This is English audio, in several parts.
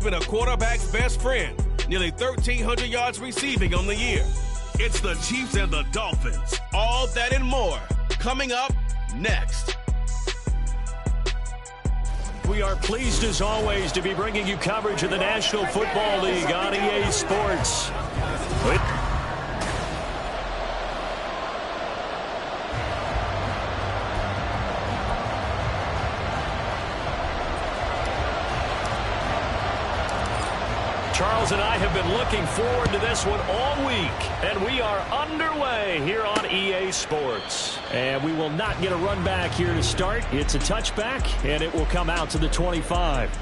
been a quarterback's best friend. Nearly 1,300 yards receiving on the year. It's the Chiefs and the Dolphins. All that and more coming up next. We are pleased as always to be bringing you coverage of the National Football League on EA Sports. Charles and I have been looking forward to this one all week, and we are underway here on EA Sports. And we will not get a run back here to start. It's a touchback, and it will come out to the 25.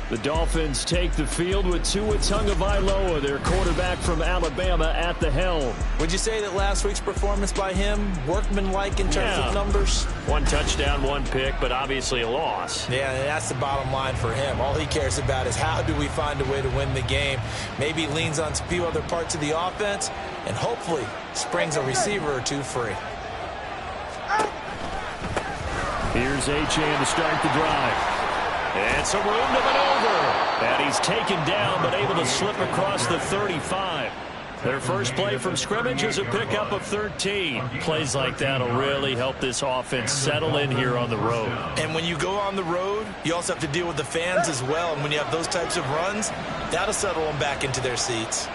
The Dolphins take the field with Tua Tagovailoa, their quarterback from Alabama, at the helm. Would you say that last week's performance by him, workmanlike in terms of numbers? 1 touchdown, 1 pick, but obviously a loss. Yeah, and that's the bottom line for him. All he cares about is how do we find a way to win the game. Maybe leans on a few other parts of the offense, and hopefully springs a receiver or two free. Here's Achane to start the drive. And some room to maneuver. And he's taken down, but able to slip across the 35. Their first play from scrimmage is a pickup of 13. Plays like that will really help this offense settle in here on the road. And when you go on the road, you also have to deal with the fans as well. And when you have those types of runs, that'll settle them back into their seats.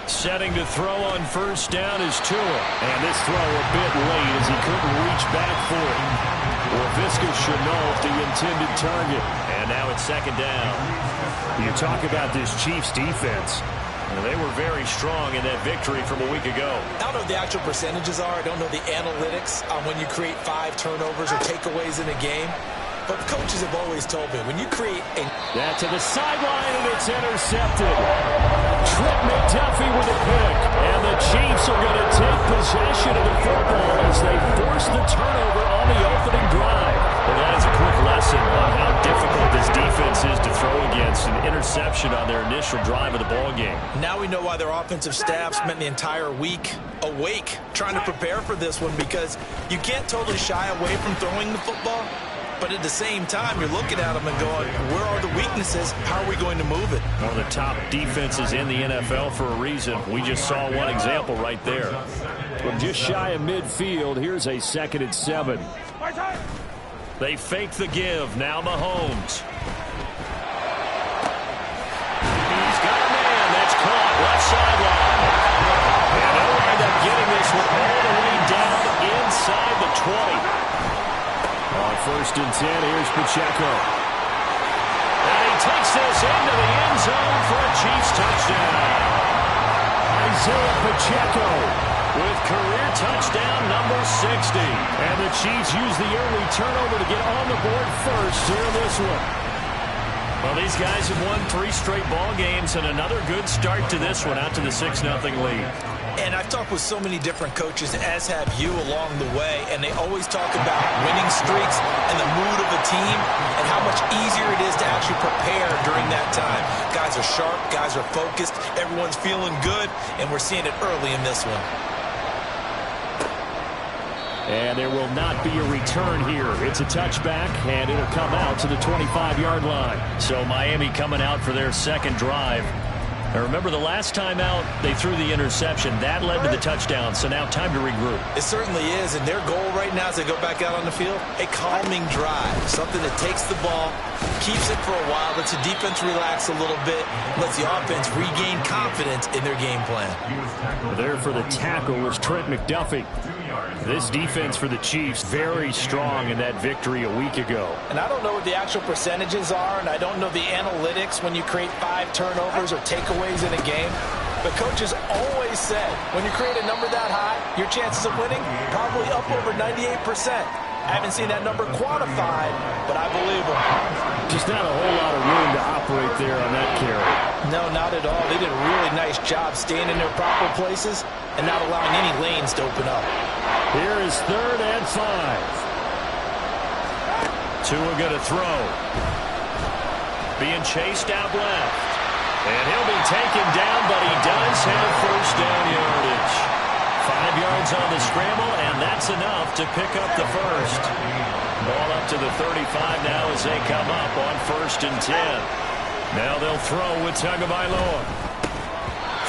Setting to throw on first down is Tua. And this throw a bit late as he couldn't reach back for it. Laviska Shenault, the intended target. And now it's second down. You talk about this Chiefs defense. They were very strong in that victory from a week ago. I don't know what the actual percentages are. I don't know the analytics on when you create 5 turnovers or takeaways in a game. But coaches have always told me, when you create a... That to the sideline, and it's intercepted. Trent McDuffie with a pick. And the Chiefs are going to take possession of the football as they force the turnover on the opening drive. Well, that is a quick lesson on how difficult this defense is to throw against. An interception on their initial drive of the ballgame. Now we know why their offensive staff spent the entire week awake trying to prepare for this one, because you can't totally shy away from throwing the football. But at the same time, you're looking at them and going, where are the weaknesses? How are we going to move it? One of the top defenses in the NFL for a reason. We just saw one example right there. From just shy of midfield, here's a 2nd and 7. They fake the give. Now Mahomes. He's got a man. That's caught. Left sideline. And they'll end up getting this one all the way down inside the 20. On 1st and 10, here's Pacheco. And he takes this into the end zone for a Chiefs touchdown. Isaiah Pacheco with career touchdown number 60. And the Chiefs use the early turnover to get on the board first here in this one. Well, these guys have won 3 straight ball games, and another good start to this one, out to the 6-0 lead. And I've talked with so many different coaches, as have you, along the way, and they always talk about winning streaks and the mood of a team and how much easier it is to actually prepare during that time. Guys are sharp, guys are focused, everyone's feeling good, and we're seeing it early in this one. And there will not be a return here. It's a touchback, and it'll come out to the 25-yard line. So Miami coming out for their second drive. Now remember, the last time out, they threw the interception. That led to the touchdown, so now time to regroup. It certainly is, and their goal right now as they go back out on the field, a calming drive, something that takes the ball, keeps it for a while, lets the defense relax a little bit, lets the offense regain confidence in their game plan. There for the tackle was Trent McDuffie. This defense for the Chiefs very strong in that victory a week ago. And I don't know what the actual percentages are, and I don't know the analytics when you create 5 turnovers or takeaways in a game. But coaches always said, when you create a number that high, your chances of winning probably up over 98%. I haven't seen that number quantified, but I believe them. Just not a whole lot of room to operate there on that carry. No, not at all. They did a really nice job staying in their proper places and not allowing any lanes to open up. Here is 3rd and 5. Tua going to throw. Being chased out left. And he'll be taken down, but he does have first down yardage. 5 yards on the scramble, and that's enough to pick up the first. Ball up to the 35 now as they come up on 1st and 10. Now they'll throw with Tagovailoa.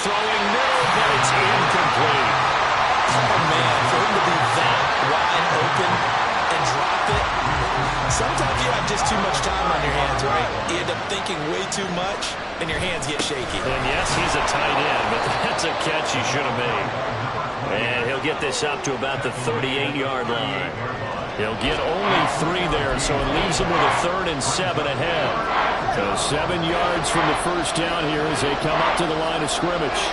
Throwing middle, but it's incomplete. Oh, man, for him to be that wide open and drop it. Sometimes you have just too much time on your hands, right? You end up thinking way too much, and your hands get shaky. And yes, he's a tight end, but that's a catch he should have made. And he'll get this up to about the 38-yard line. He'll get only 3 there, so it leaves him with a 3rd and 7 ahead. So 7 yards from the first down here as they come up to the line of scrimmage.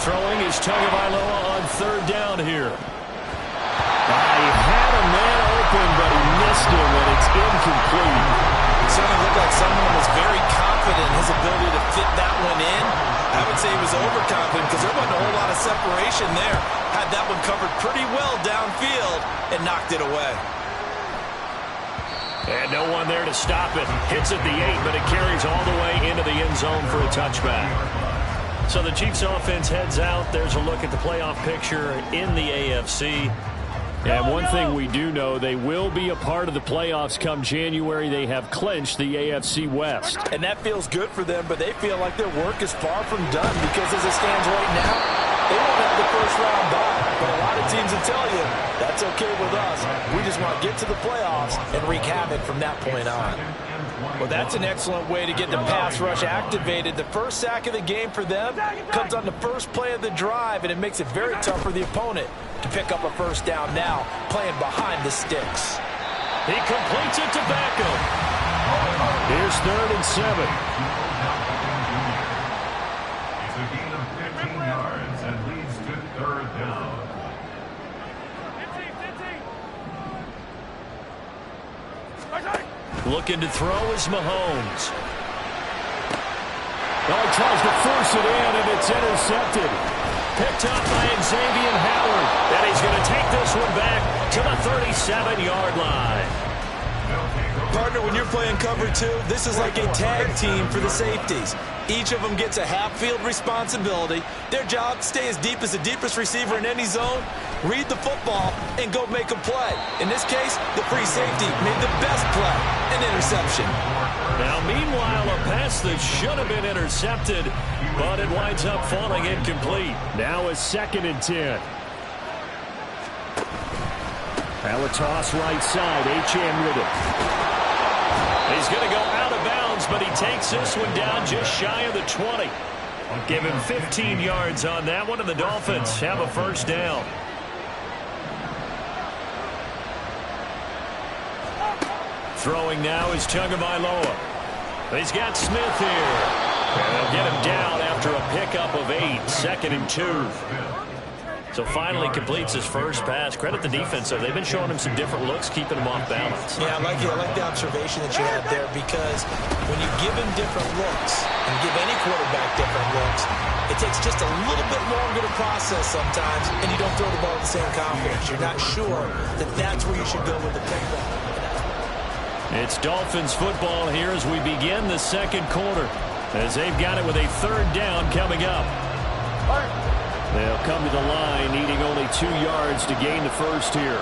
Throwing is Tagovailoa on 3rd down here. He had a man open, but he missed him, and it's incomplete. It certainly looked like someone was very confident in his ability to fit that one in. I would say he was overconfident because there wasn't a whole lot of separation there. Had that one covered pretty well downfield and knocked it away. And no one there to stop it. Hits at the 8, but it carries all the way into the end zone for a touchback. So the Chiefs offense heads out. There's a look at the playoff picture in the AFC. And one thing we do know, they will be a part of the playoffs come January. They have clinched the AFC West. And that feels good for them, but they feel like their work is far from done because as it stands right now, they won't have the first round bye. But a lot of teams will tell you, that's okay with us. We just want to get to the playoffs and wreak havoc from that point on. Well, that's an excellent way to get the pass rush activated. The first sack of the game for them comes on the first play of the drive, and it makes it very tough for the opponent to pick up a first down now, playing behind the sticks. He completes it to Beckham. Here's 3rd and 7. It's a gain of 15 yards and leads to 3rd down. Looking to throw is Mahomes. Oh, he tries to force it in, and it's intercepted. Picked up by Xavier Howard. And he's going to take this one back to the 37-yard line. Partner, when you're playing cover 2, this is like a tag team for the safeties. Each of them gets a half-field responsibility. Their job, stay as deep as the deepest receiver in any zone, read the football, and go make a play. In this case, the free safety made the best play, an interception. Now, meanwhile, a pass that should have been intercepted, but it winds up falling incomplete. Now a 2nd and 10. Now a toss right side. Achane with it. He's going to go out of bounds, but he takes this one down just shy of the 20. Give him 15 yards on that one, and the Dolphins have a first down. Throwing now is Tagovailoa. He's got Smith here. And they'll get him down after a pickup of 8, 2nd and 2. So finally completes his first pass. Credit the defense, though. They've been showing him some different looks, keeping him off balance. Yeah, I like the observation that you had there because when you give him different looks and give any quarterback different looks, it takes just a little bit longer to process sometimes, and you don't throw the ball with the same confidence. You're not sure that that's where you should go with the pickup. It's Dolphins football here as we begin the 2nd quarter, as they've got it with a 3rd down coming up. They'll come to the line needing only 2 yards to gain the first here.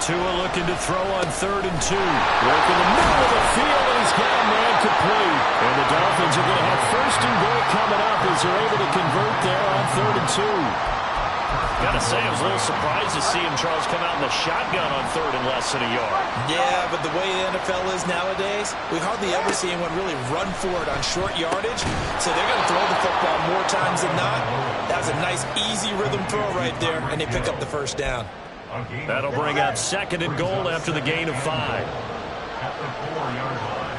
Tua looking to throw on 3rd and 2. Work in the middle of the field, and he's got a man complete. And the Dolphins are going to have 1st and goal coming up as they're able to convert there on 3rd and 2. Got to say, I was a little surprised to see him, Charles, come out in the shotgun on 3rd and less than a yard. Yeah, but the way the NFL is nowadays, we hardly ever see anyone really run for it on short yardage. So they're going to throw the football more times than not. That was a nice, easy rhythm throw right there, and they pick up the first down. That'll bring up 2nd and goal after the gain of 5. At the 4-yard line.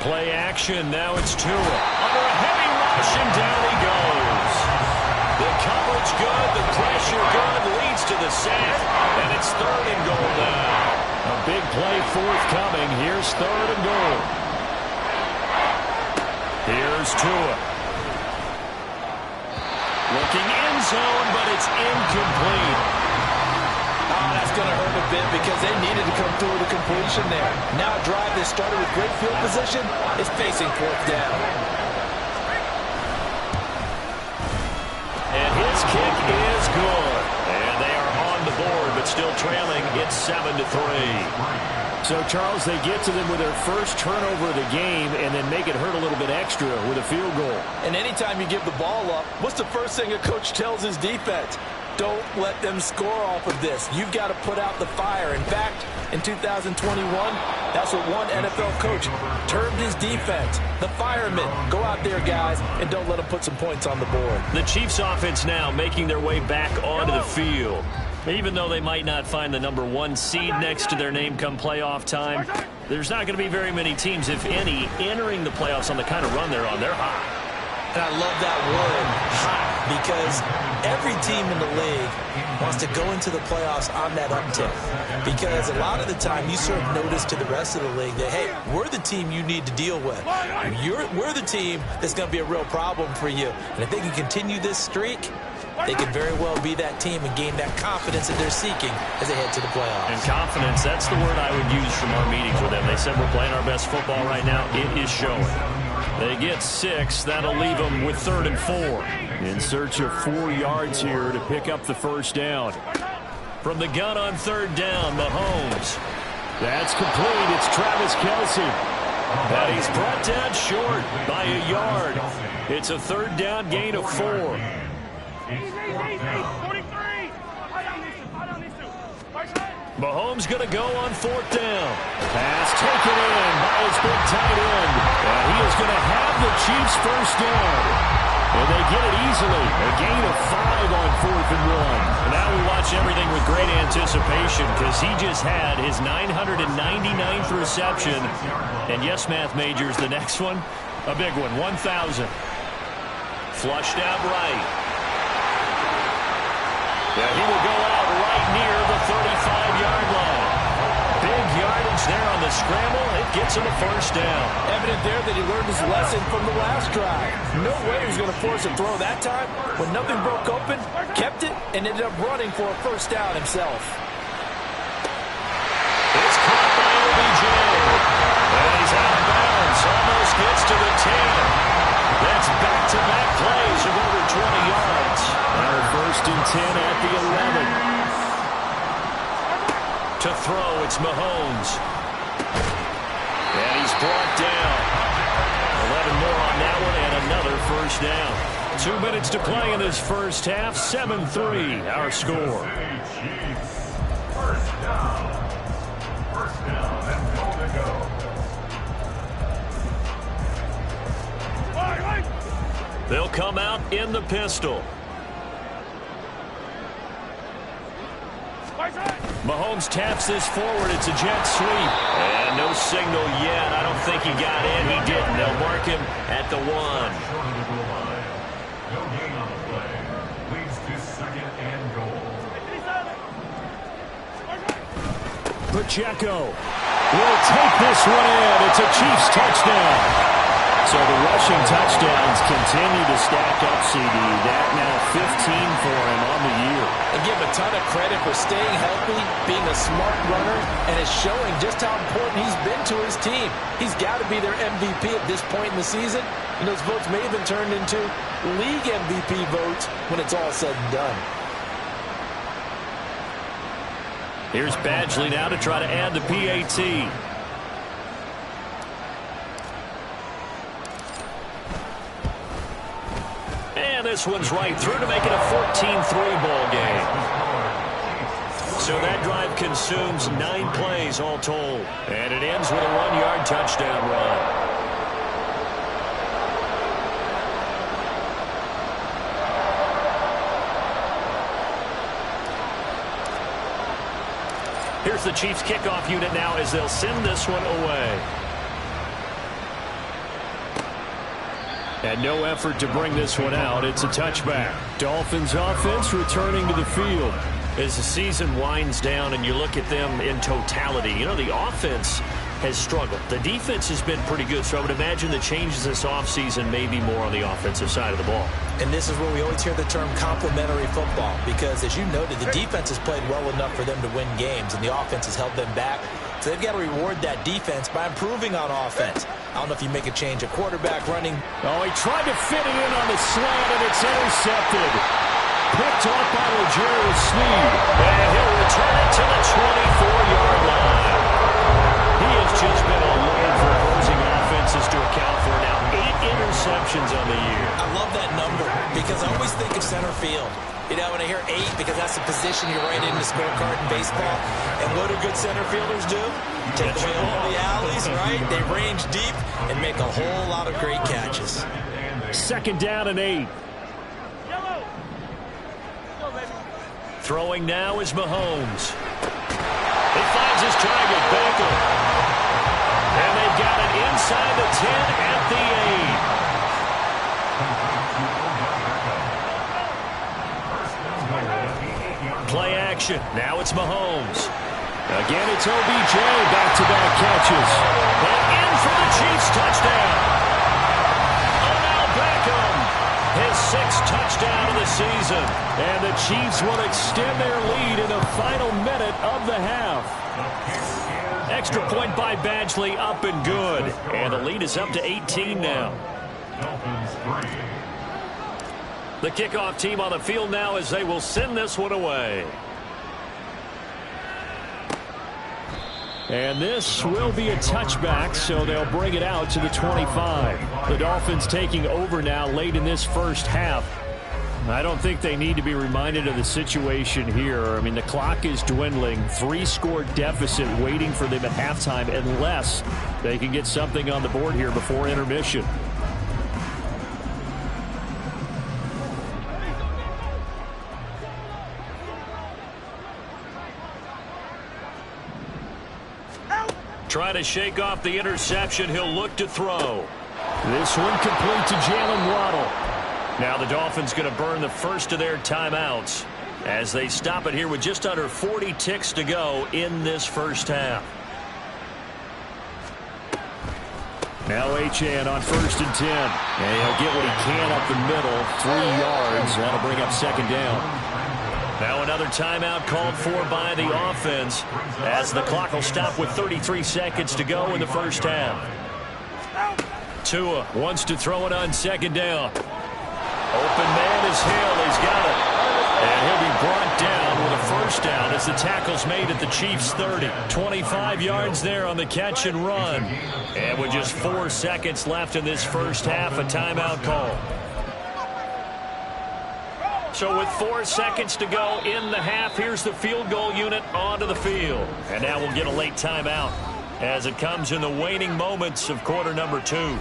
Play action, now it's Tua. Under a heavy rush, and down he goes. The coverage good, the pressure good, leads to the sack, and it's 3rd and goal now. A big play forthcoming. Here's 3rd and goal. Here's Tua. Looking end zone, but it's incomplete. Oh, that's going to hurt a bit because they needed to come through with a completion there. Now a drive that started with great field position is facing 4th down. This kick is good. And they are on the board, but still trailing. It's 7-3. So, Charles, they get to them with their first turnover of the game and then make it hurt a little bit extra with a field goal. And anytime you give the ball up, what's the first thing a coach tells his defense? Don't let them score off of this. You've got to put out the fire. In fact, in 2021, that's what one NFL coach termed his defense. The firemen. Go out there, guys, and don't let them put some points on the board. The Chiefs offense now making their way back onto the field. Even though they might not find the #1 seed next to their name come playoff time, there's not going to be very many teams, if any, entering the playoffs on the kind of run they're on. They're hot. And I love that word, hot, because every team in the league wants to go into the playoffs on that uptick. Because a lot of the time you serve notice to the rest of the league that, hey, we're the team you need to deal with. We're the team that's going to be a real problem for you. And if they can continue this streak, they could very well be that team and gain that confidence that they're seeking as they head to the playoffs. And confidence, that's the word I would use from our meetings with them. They said we're playing our best football right now. It is showing. They get 6. That'll leave them with 3rd and 4. In search of 4 yards here to pick up the first down. From the gun on 3rd down, Mahomes. That's complete. It's Travis Kelce. And he's brought down short by a yard. It's a 3rd down gain of 4. Mahomes going to go on 4th down. Pass taken in by his big tight end. And he is going to have the Chiefs first down. And they get it easily. A gain of 5 on 4th and 1. And now we watch everything with great anticipation because he just had his 999th reception. And yes, math majors, the next one, a big one, 1,000. Flushed out right. Yeah, he will go out right near the 35-yard line. Big yardage there on the scramble. It gets him a first down. Evident there that he learned his lesson from the last drive. No way he was going to force a throw that time. When nothing broke open, kept it, and ended up running for a first down himself. It's caught by OBJ. And he's out of bounds. Almost gets to the 10. That's back-to-back plays of over 20 yards. Now 1st and 10 at the 11. To throw, it's Mahomes. And he's brought down. 11 more on that one and another first down. 2 minutes to play in this first half. 7-3, our score. First down. First down and goal to go. They'll come out in the pistol. Mahomes taps this forward. It's a jet sweep. And no signal yet. I don't think he got in. He didn't. They'll mark him at the 1. Short of the goal line. No gain on the play. Leads to 2nd and goal. Pacheco will take this one in. It's a Chiefs touchdown. So the rushing touchdowns continue to stack up, CD. That now 15 for him on the year. And give him a ton of credit for staying healthy, being a smart runner, and it's showing just how important he's been to his team. He's got to be their MVP at this point in the season, and those votes may have been turned into league MVP votes when it's all said and done. Here's Badgley now to try to add the PAT. And this one's right through to make it a 14-3 ball game. So that drive consumes 9 plays all told. And it ends with a 1-yard touchdown run. Here's the Chiefs kickoff unit now as they'll send this one away. And no effort to bring this one out. It's a touchback. Dolphins offense returning to the field. As the season winds down and you look at them in totality, you know, the offense has struggled. The defense has been pretty good, so I would imagine the changes this offseason may be more on the offensive side of the ball. And this is where we always hear the term complementary football, because as you noted, the defense has played well enough for them to win games, and the offense has held them back. So they've got to reward that defense by improving on offense. I don't know if you make a change at quarterback running. Oh, he tried to fit it in on the slant, and it's intercepted. picked off by L'Jarius Sneed. And he'll return it to the 24-yard line. He has just been a load for opposing offenses to account for now. 8 interceptions on the year. I love that number because I always think of center field. You know, when I hear 8, because that's the position you write in the scorecard in baseball. And what do good center fielders do? Take away all the alleys, right? They range deep and make a whole lot of great catches. 2nd down and 8. Throwing now is Mahomes. He finds his target, Beckham. And they've got it inside the 10 at the 8. Play action. Now it's Mahomes. Again, it's OBJ. Back-to-back catches. And in for the Chiefs touchdown. Odell Beckham. His 6th touchdown of the season. And the Chiefs will extend their lead in the final minute of the half. Extra point by Badgley, up and good. And the lead is up to 18 now. The kickoff team on the field now as they will send this one away. And this will be a touchback, so they'll bring it out to the 25. The Dolphins taking over now late in this first half. I don't think they need to be reminded of the situation here. I mean, the clock is dwindling. 3-score deficit waiting for them at halftime unless they can get something on the board here before intermission. Trying to shake off the interception. He'll look to throw. This one complete to Jalen Waddle. Now the Dolphins going to burn the first of their timeouts as they stop it here with just under 40 ticks to go in this first half. Now Achane on 1st and 10. And he'll get what he can up the middle. 3 yards. That'll bring up 2nd down. Now another timeout called for by the offense as the clock will stop with 33 seconds to go in the first half. Tua wants to throw it on 2nd down. Open man is Hill. He's got it. And he'll be brought down with a first down as the tackle's made at the Chiefs' 30. 25 yards there on the catch and run. And with just 4 seconds left in this first half, a timeout call. So with 4 seconds to go in the half, here's the field goal unit onto the field. And now we'll get a late timeout as it comes in the waning moments of quarter number 2.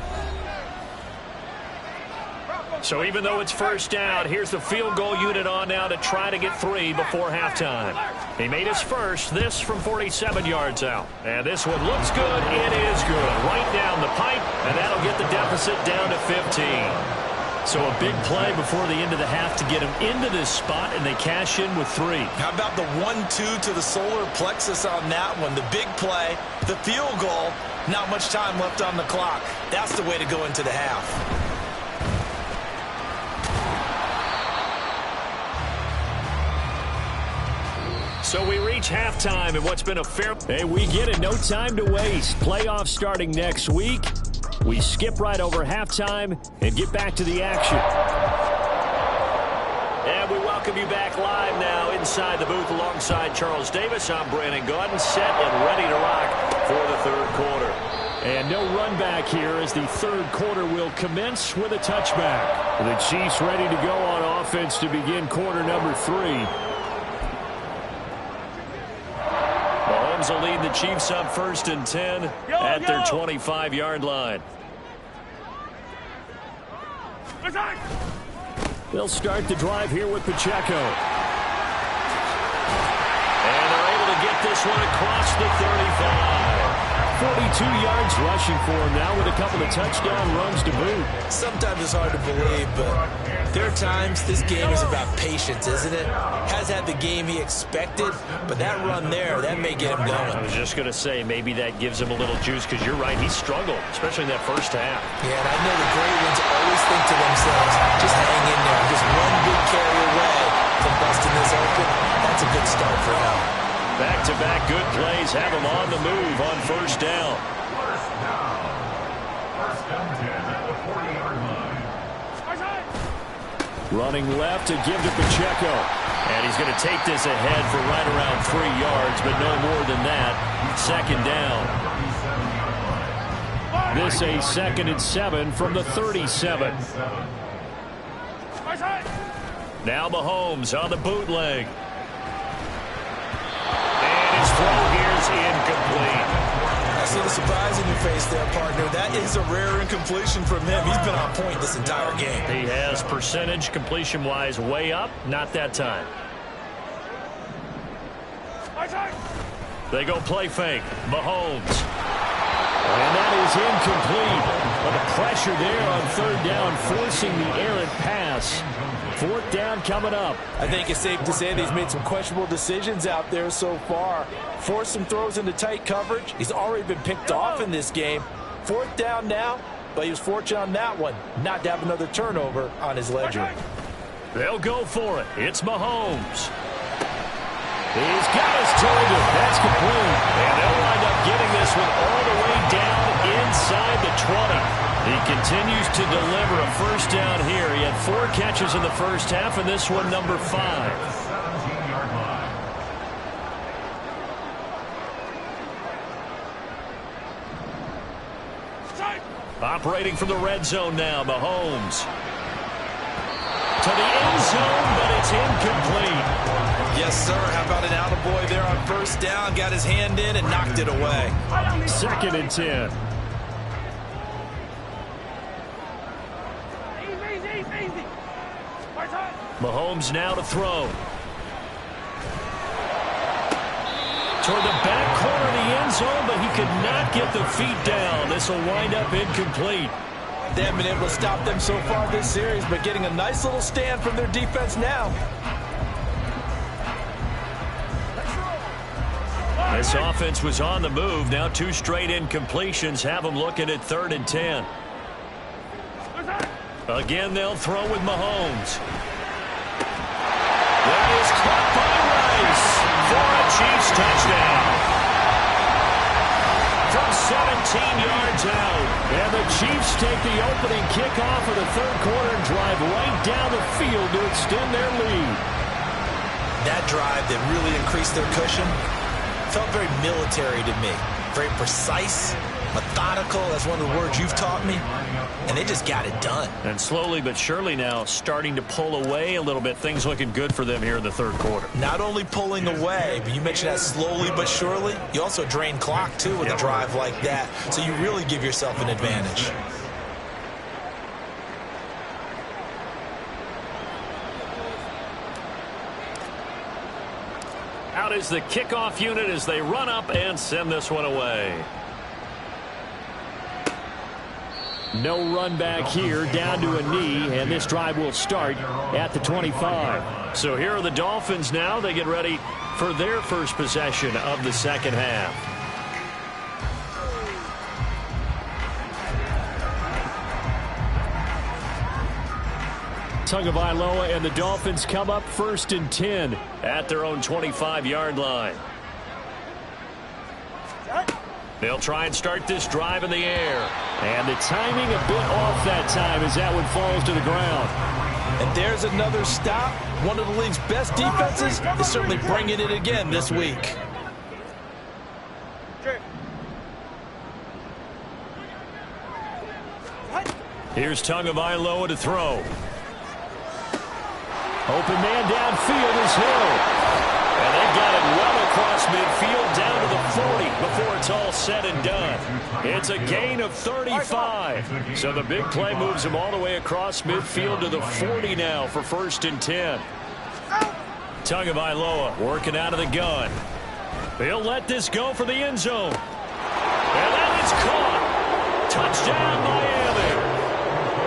So even though it's first down, here's the field goal unit on now to try to get 3 before halftime. He made his first, this from 47 yards out. And this one looks good. It is good. Right down the pipe, and that'll get the deficit down to 15. So a big play before the end of the half to get him into this spot, and they cash in with 3. How about the 1-2 to the solar plexus on that one? The big play, the field goal, not much time left on the clock. That's the way to go into the half. So we reach halftime in what's been a fair... Hey, we get it. No time to waste. Playoffs starting next week. We skip right over halftime and get back to the action. And we welcome you back live now inside the booth alongside Charles Davis. I'm Brandon Gaudin, set and ready to rock for the 3rd quarter. And no run back here as the 3rd quarter will commence with a touchback. The Chiefs ready to go on offense to begin quarter number 3. Mahomes will lead the Chiefs up 1st and 10 at their 25-yard line. They'll start the drive here with Pacheco. And they're able to get this one across the 35. 42 yards rushing for him now with a couple of touchdown runs to boot. Sometimes it's hard to believe, but there are times this game is about patience, isn't it? Has had the game he expected, but that run there, that may get him going. I was just going to say, maybe that gives him a little juice because you're right, he struggled, especially in that first half. Yeah, and I know the great ones always think to themselves, just hang in there. Just one big carry away from busting this open. That's a good start for him. Back-to-back good plays have him on the move on first down. First down. 1st and 10 at the 40-yard line. Running left to give to Pacheco. And he's going to take this ahead for right around 3 yards, but no more than that. Second down. This a 2nd and 7 from the 37. Now Mahomes on the bootleg. And his throw here is incomplete. I see the surprise in your face there, partner. That is a rare incompletion from him. He's been on point this entire game. He has percentage completion-wise way up. Not that time. They go play fake. Mahomes. And that is incomplete. But the pressure there on 3rd down, forcing the errant pass. 4th down coming up. I think it's safe to say that he's made some questionable decisions out there so far. Forced some throws into tight coverage. He's already been picked off in this game. 4th down now, but he was fortunate on that one not to have another turnover on his ledger. They'll go for it. It's Mahomes. He's got his target. That's complete. And they'll wind up getting this one all the way down inside the 20. He continues to deliver a 1st down here. He had 4 catches in the first half, and this one number 5. Operating from the red zone now, Mahomes. To the end zone, but it's incomplete. Yes, sir. How about an attaboy there on 1st down? Got his hand in and knocked it away. 2nd and 10. Mahomes now to throw. Toward the back corner of the end zone, but he could not get the feet down. This will wind up incomplete. They haven't been able to stop them so far this series, but getting a nice little stand from their defense now. This offense was on the move. Now 2 straight incompletions have them looking at 3rd and 10. Again, they'll throw with Mahomes. That is caught by Rice for a Chiefs touchdown. From 17 yards out. And the Chiefs take the opening kickoff of the 3rd quarter and drive right down the field to extend their lead. That drive that really increased their cushion felt very military to me. Very precise, methodical. That's one of the words you've taught me. And they just got it done. And slowly but surely now starting to pull away a little bit. Things looking good for them here in the 3rd quarter. Not only pulling away, but you mentioned that slowly but surely. You also drain clock, too, with a drive like that. So you really give yourself an advantage. Out is the kickoff unit as they run up and send this one away. No run back here, down to a knee, and this drive will start at the 25. So here are the Dolphins now. They get ready for their first possession of the 2nd half. Tagovailoa and the Dolphins come up 1st and 10 at their own 25-yard line. They'll try and start this drive in the air. And the timing a bit off that time as that one falls to the ground. And there's another stop. One of the league's best defenses is certainly bringing it again this week. Here's Tagovailoa to throw. Open man downfield is Hill. And they got it well across midfield down to the 40 before it's all said and done. It's a gain of 35. So the big play moves him all the way across midfield to the 40 now for 1st and 10. Tagovailoa working out of the gun. He'll let this go for the end zone. And that is caught. Touchdown Miami.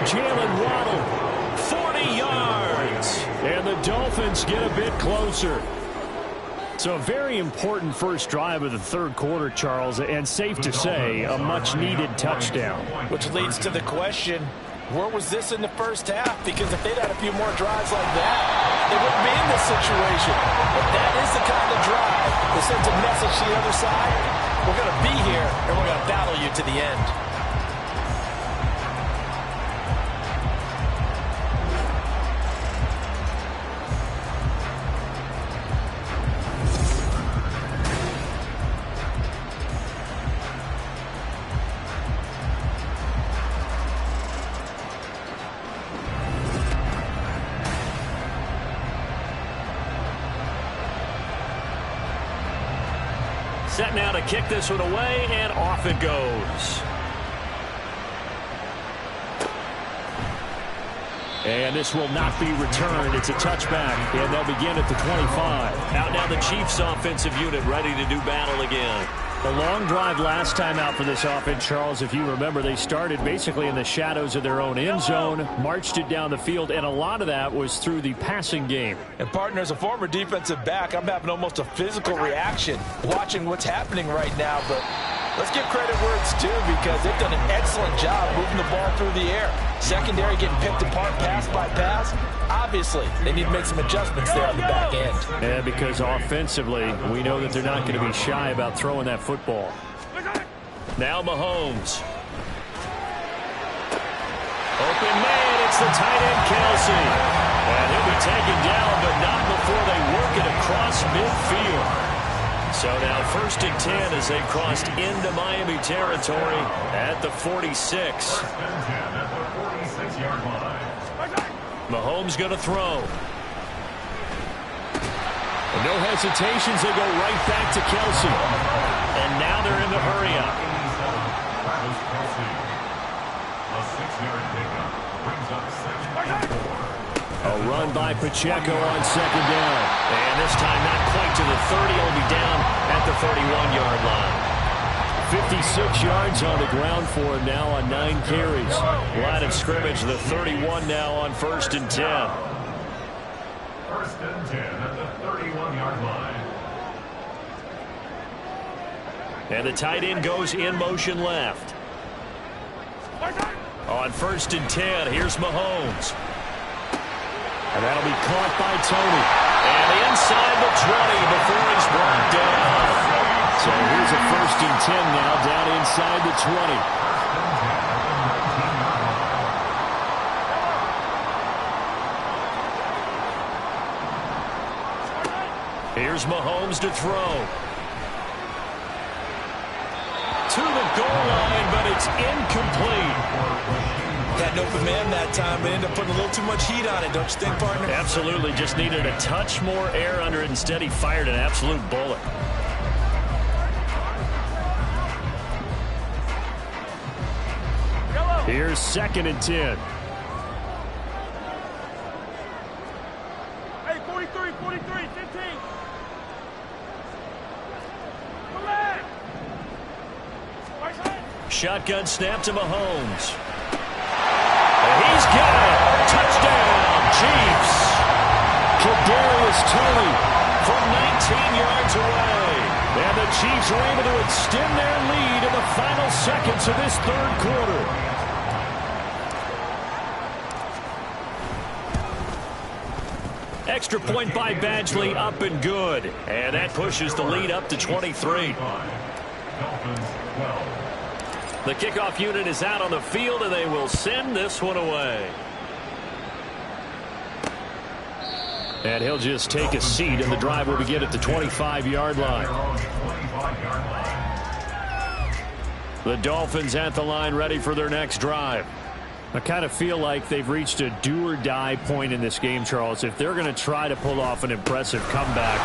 Jalen Waddle, 40 yards. And the Dolphins get a bit closer. So a very important first drive of the 3rd quarter, Charles, and safe to say a much-needed touchdown. Which leads to the question, where was this in the first half? Because if they'd had a few more drives like that, they wouldn't be in this situation. But that is the kind of drive that sends a message to the other side. We're going to be here, and we're going to battle you to the end. Set now to kick this one away, and off it goes. And this will not be returned. It's a touchback, and they'll begin at the 25. Out now the Chiefs offensive unit ready to do battle again. A long drive last time out for this offense, Charles. If you remember, they started basically in the shadows of their own end zone, marched it down the field, and a lot of that was through the passing game. And, partner, as a former defensive back, I'm having almost a physical reaction watching what's happening right now. But let's give credit where it's due, because they've done an excellent job moving the ball through the air. Secondary getting picked apart pass by pass. Obviously, they need to make some adjustments there on the back end. Yeah, because offensively, we know that they're not going to be shy about throwing that football. Now Mahomes. Open man, it's the tight end Kelsey. And he'll be taken down, but not before they work it across midfield. So now 1st and 10 as they've crossed into Miami territory at the 46. Mahomes going to throw. And no hesitations, they go right back to Kelsey. And now they're in the hurry up. A run by Pacheco on 2nd down. And this time not quite to the 30. He'll be down at the 31-yard line. 56 yards on the ground for him now on 9 carries. Line of scrimmage, the 31 now on 1st and 10. 1st and 10 at the 31-yard line. And the tight end goes in motion left. On 1st and 10, here's Mahomes. And that'll be caught by Tony. And inside the 20 before he's brought down. So here's a 1st and 10 now down inside the 20. Here's Mahomes to throw. To the goal line, but it's incomplete. Had an open man that time, but ended up putting a little too much heat on it, don't you think, partner? Absolutely. Just needed a touch more air under it. Instead, he fired an absolute bullet. Here's 2nd and 10. Hey, 43, 15. Shotgun snap to Mahomes. And he's got it. Touchdown, Chiefs. Kadarius Toney from 19 yards away. And the Chiefs are able to extend their lead in the final seconds of this 3rd quarter. Extra point by Badgley, up and good. And that pushes the lead up to 23. The kickoff unit is out on the field, and they will send this one away. And he'll just take a seat, and the drive will begin at the 25-yard line. The Dolphins at the line, ready for their next drive. I kind of feel like they've reached a do-or-die point in this game, Charles. If they're going to try to pull off an impressive comeback,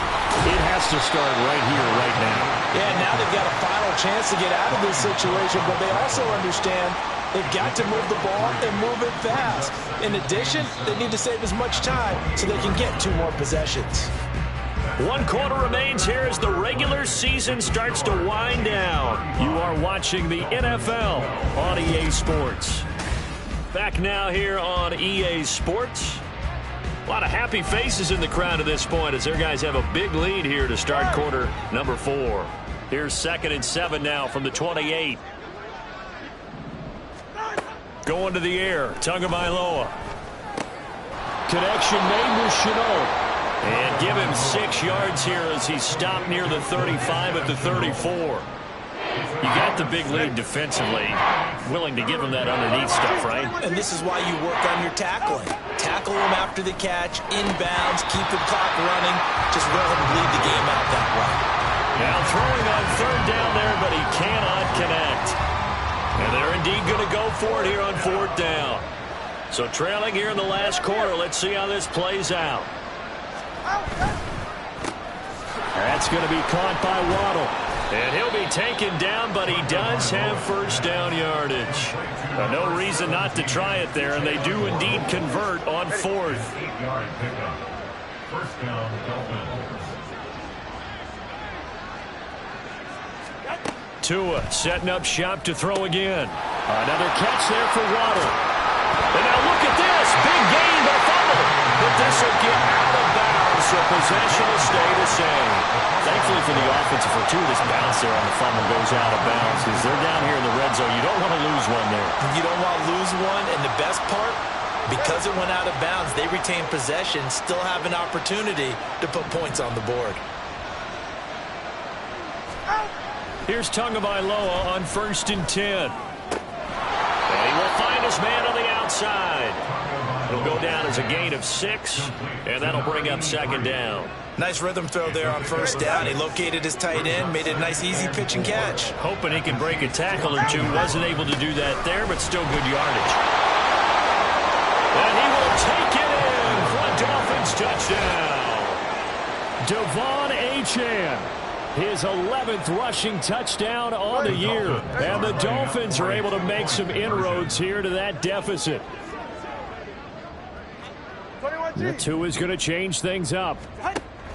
it has to start right here, right now. Yeah, now they've got a final chance to get out of this situation, but they also understand they've got to move the ball and move it fast. In addition, they need to save as much time so they can get 2 more possessions. 1 quarter remains here as the regular season starts to wind down. You are watching the NFL on EA Sports. Back now here on EA Sports. A lot of happy faces in the crowd at this point as their guys have a big lead here to start quarter number 4. Here's 2nd and 7 now from the 28. Going to the air, Tagovailoa. Connection made with Shenault. And give him 6 yards here as he's stopped near the 35 at the 34. You got the big lead defensively, willing to give him that underneath stuff, right? And this is why you work on your tackling. Tackle him after the catch, inbounds, keep the clock running. Just let him lead the game out that way. Now throwing on 3rd down there, but he cannot connect. And they're indeed going to go for it here on 4th down. So trailing here in the last quarter, let's see how this plays out. That's going to be caught by Waddle. And he'll be taken down, but he does have first down yardage. No reason not to try it there, and they do indeed convert on fourth. 8-yard pickup. First down, Dolphins. Tua setting up shop to throw again. Another catch there for Waddle. And now look at this. Big gain, but a fumble. But this will get out of bounds, so possession will stay the same. Thankfully for the offense, for this bounce there on the fumble goes out of bounds because they're down here in the red zone. You don't want to lose one there. You don't want to lose one, and the best part, because it went out of bounds, they retain possession, still have an opportunity to put points on the board. Here's Tagovailoa on 1st and 10. And he will find his man on the outside. It'll go down as a gain of 6, and that'll bring up 2nd down. Nice rhythm throw there on 1st down. He located his tight end, made it a nice, easy pitch and catch. Hoping he can break a tackle or two. Wasn't able to do that there, but still good yardage. And he will take it in for a Dolphins touchdown. Devon Achane. His 11th rushing touchdown on the year. And the Dolphins are able to make some inroads here to that deficit. The Tua's going to change things up.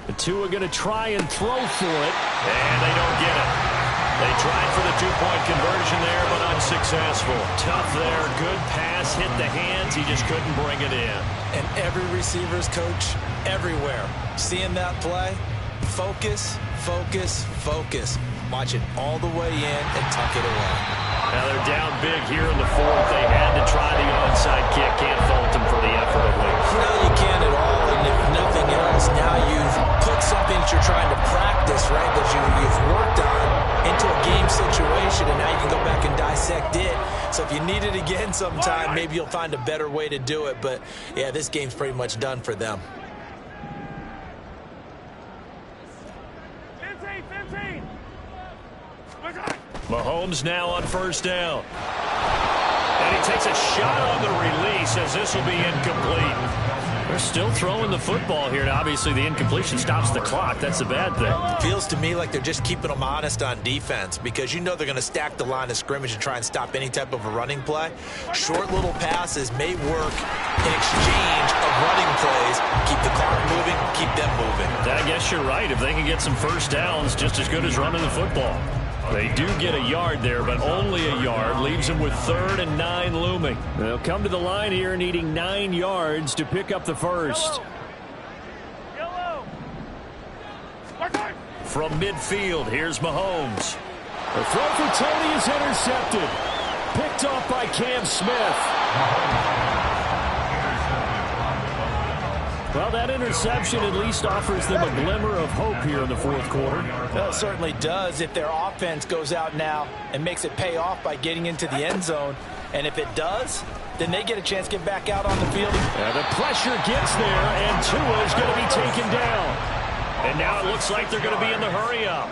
The Tua going to try and throw for it. And they don't get it. They tried for the 2-point conversion there, but unsuccessful. Tough there. Good pass. Hit the hands. He just couldn't bring it in. And every receiver's coach everywhere. Seeing that play, focus, focus, focus. Watch it all the way in and tuck it away. Now they're down big here in the 4th. They had to try the onside kick. Can't fault them for the effort at least. No, you can't at all. And if nothing else, now you've put something that you're trying to practice, right, that you've worked on into a game situation, and now you can go back and dissect it. So if you need it again sometime, maybe you'll find a better way to do it. But, yeah, this game's pretty much done for them. 15. Mahomes now on 1st down. And he takes a shot on the release as this will be incomplete. They're still throwing the football here. Now, obviously, the incompletion stops the clock. That's a bad thing. Feels to me like they're just keeping them honest on defense because you know they're going to stack the line of scrimmage and try and stop any type of a running play. Short little passes may work in exchange of running plays. Keep the clock moving, keep them moving. I guess you're right. If they can get some first downs, just as good as running the football. They do get a yard there, but only a yard. Leaves them with 3rd and 9 looming. They'll come to the line here needing 9 yards to pick up the first. From midfield, here's Mahomes. The throw for Tony is intercepted. Picked off by Cam Smith. Well, that interception at least offers them a glimmer of hope here in the 4th quarter. Well, it certainly does if their offense goes out now and makes it pay off by getting into the end zone. And if it does, then they get a chance to get back out on the field. And the pressure gets there, and Tua is going to be taken down. And now it looks like they're going to be in the hurry-up.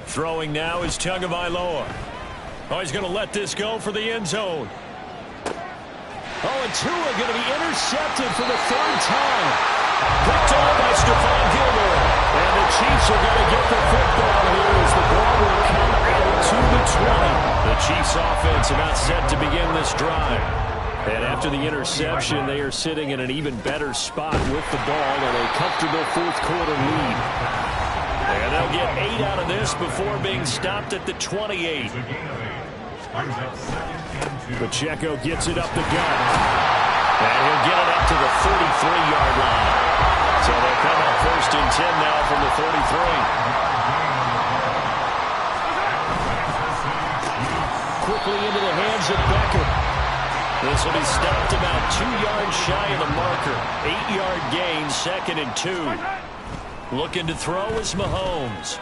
Throwing now is Tagovailoa. Oh, he's going to let this go for the end zone. Oh, and Tua going to be intercepted for the 3rd time. Picked off by Stephon Gilmore. And the Chiefs are going to get the football here as the ball will come out to the 20. The Chiefs offense about set to begin this drive. And after the interception, they are sitting in an even better spot with the ball and a comfortable 4th quarter lead. And they'll get 8 out of this before being stopped at the 28. Pacheco gets it up the gut. And he'll get it up to the 33-yard line. So they'll come up 1st and 10 now from the 33. Quickly into the hands of Beckham. This will be stopped about 2 yards shy of the marker. 8-yard gain, 2nd and 2. Looking to throw is Mahomes.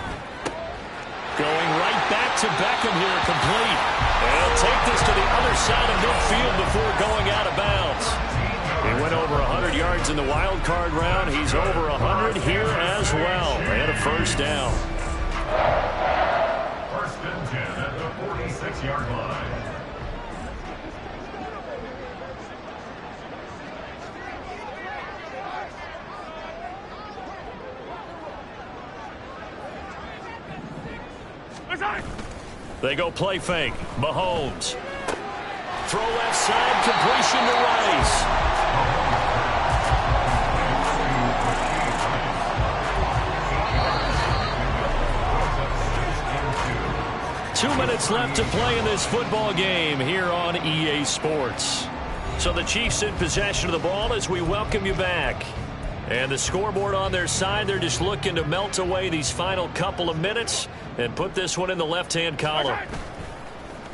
Going right back to Beckham here, complete. And he'll take this to the other side of midfield before going out of bounds. He went over 100 yards in the wild card round. He's over 100 here as well. And a 1st down. 1st and 10 at the 46-yard line. They go play fake. Mahomes. Throw left side, completion to Rice. 2 minutes left to play in this football game here on EA Sports. So the Chiefs in possession of the ball as we welcome you back. And the scoreboard on their side, they're just looking to melt away these final couple of minutes and put this one in the left-hand column.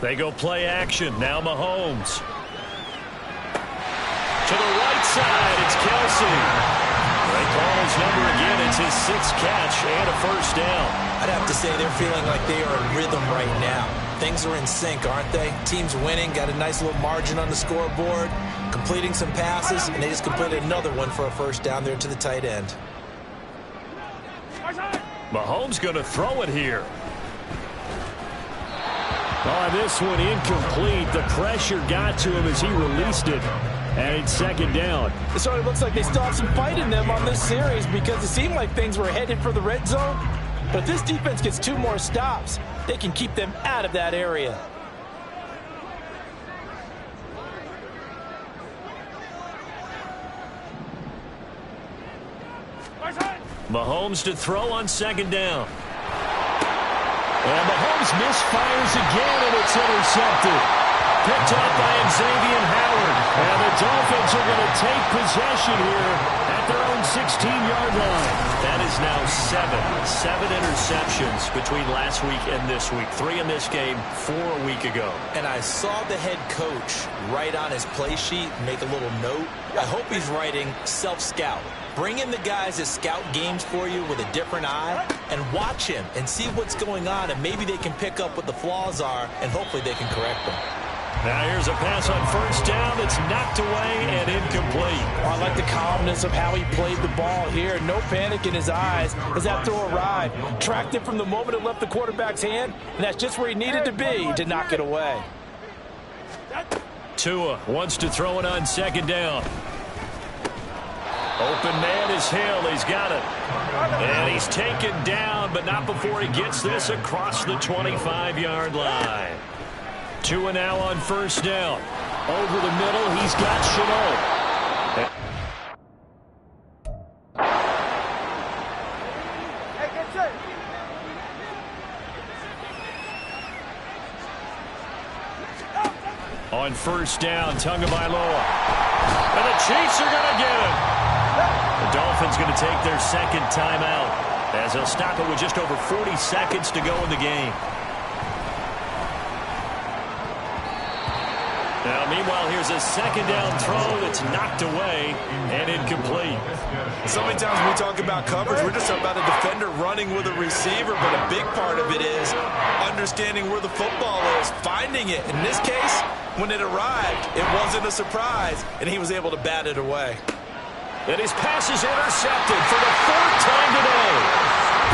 They go play action. Now Mahomes. To the right side, it's Kelsey. They call his number again. It's his 6th catch and a first down. I'd have to say they're feeling like they are in rhythm right now. Things are in sync, aren't they? Team's winning, got a nice little margin on the scoreboard, completing some passes, and they just completed another one for a first down there to the tight end. Mahomes going to throw it here. Oh, this one incomplete. The pressure got to him as he released it. And it's 2nd down. So it looks like they still have some fight in them on this series because it seemed like things were headed for the red zone. But if this defense gets 2 more stops, they can keep them out of that area. Mahomes to throw on 2nd down. And Mahomes misfires again, and it's intercepted. Picked up by Xavier Howard. And the Dolphins are going to take possession here at their own 16-yard line. That is now 7 interceptions between last week and this week. 3 in this game, 4 a week ago. And I saw the head coach write on his play sheet, make a little note. I hope he's writing self-scout. Bring in the guys that scout games for you with a different eye and watch him and see what's going on, and maybe they can pick up what the flaws are, and hopefully they can correct them. Now here's a pass on first down that's knocked away and incomplete. I like the calmness of how he played the ball here. No panic in his eyes as that throw arrived. Tracked it from the moment it left the quarterback's hand, and that's just where he needed to be to knock it away. Tua wants to throw it on 2nd down. Open man is Hill. He's got it. And he's taken down, but not before he gets this across the 25-yard line. Tua now on first down. Over the middle, he's got Chenault. On first down, Tagovailoa. And the Chiefs are going to get him. The Dolphins going to take their 2nd timeout as they'll stop it with just over 40 seconds to go in the game. Now, meanwhile, here's a 2nd down throw that's knocked away and incomplete. So many times when we talk about coverage, we're just talking about a defender running with a receiver, but a big part of it is understanding where the football is, finding it. In this case, when it arrived, it wasn't a surprise, and he was able to bat it away. And his pass is intercepted for the 4th time today.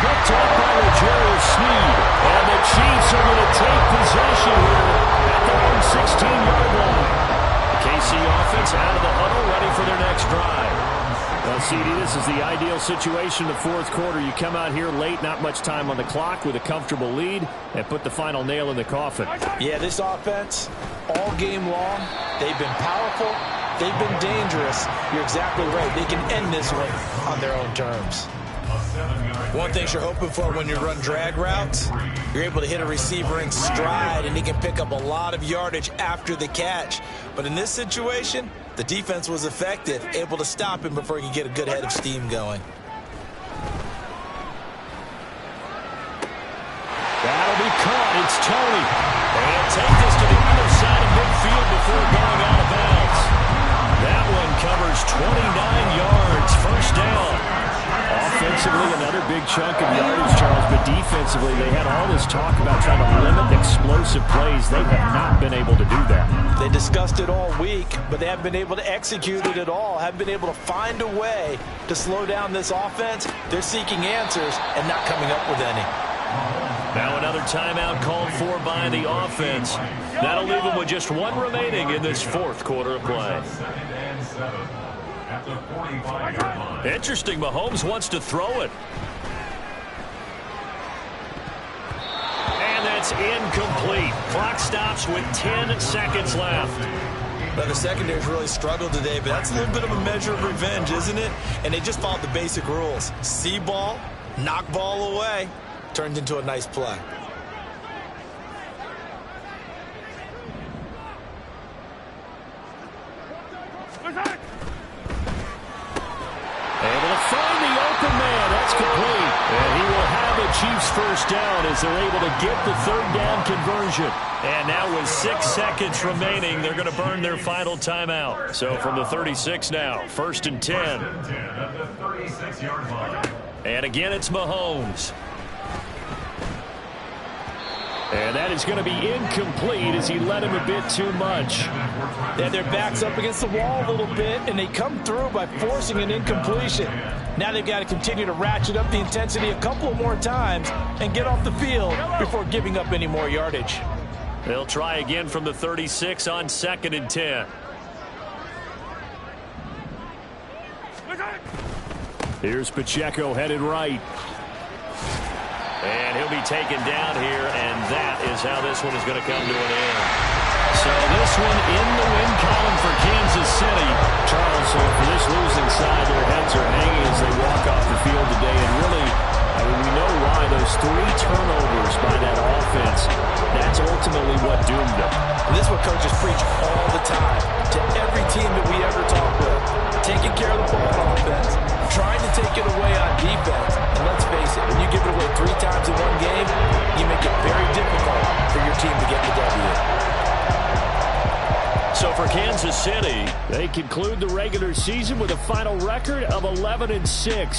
Picked up by Rogerio Sneed. And the Chiefs are going to take possession here at their own 16-yard line. The KC offense out of the huddle, ready for their next drive. Well, CD, this is the ideal situation in the 4th quarter. You come out here late, not much time on the clock, with a comfortable lead, and put the final nail in the coffin. Yeah, this offense, all game long, they've been powerful. They've been dangerous. You're exactly right. They can end this one on their own terms. One thing you're hoping for when you run drag routes, you're able to hit a receiver in stride, and he can pick up a lot of yardage after the catch. But in this situation, the defense was effective, able to stop him before he could get a good head of steam going. That'll be caught. It's Tony. And take this to the other side of midfield before going out of bounds. That one covers 29 yards. First down. Offensively, another big chunk of yardage, Charles, but defensively, they had all this talk about trying to limit explosive plays. They have not been able to do that. They discussed it all week, but they haven't been able to execute it at all, haven't been able to find a way to slow down this offense. They're seeking answers and not coming up with any. Now another timeout called for by the offense. That'll leave them with just 1 remaining in this 4th quarter of play. Interesting, Mahomes wants to throw it. And It's incomplete. Clock stops with 10 seconds left. Well, the secondary's really struggled today, but that's a little bit of a measure of revenge, isn't it? And they just followed the basic rules. See ball, knock ball away. Turned into a nice play. Able to find the open man. That's complete. And he will have a Chiefs first down as they're able to get the third down conversion. And now with 6 seconds remaining, they're going to burn their final timeout. So from the 36 now, 1st and 10. At the 36-yard line. And again, it's Mahomes. And that is going to be incomplete as he led him a bit too much. They had their backs up against the wall a little bit, and they come through by forcing an incompletion. Now they've got to continue to ratchet up the intensity a couple more times and get off the field before giving up any more yardage. They'll try again from the 36 on 2nd and 10. Here's Pacheco headed right. And he'll be taken down here, and that is how this one is going to come to an end. So this one in the win column for Kansas City. Charles, so for this losing side, their heads are hanging as they walk off the field today. And really, I mean, we know why. Those 3 turnovers by that offense, that's ultimately what doomed them. And this is what coaches preach all the time to every team that we ever talk with. Taking care of the ball on offense, trying to take it away on defense. And let's face it, when you give it away 3 times in one game, you make it very difficult for your team to get the W. So for Kansas City, they conclude the regular season with a final record of 11-6.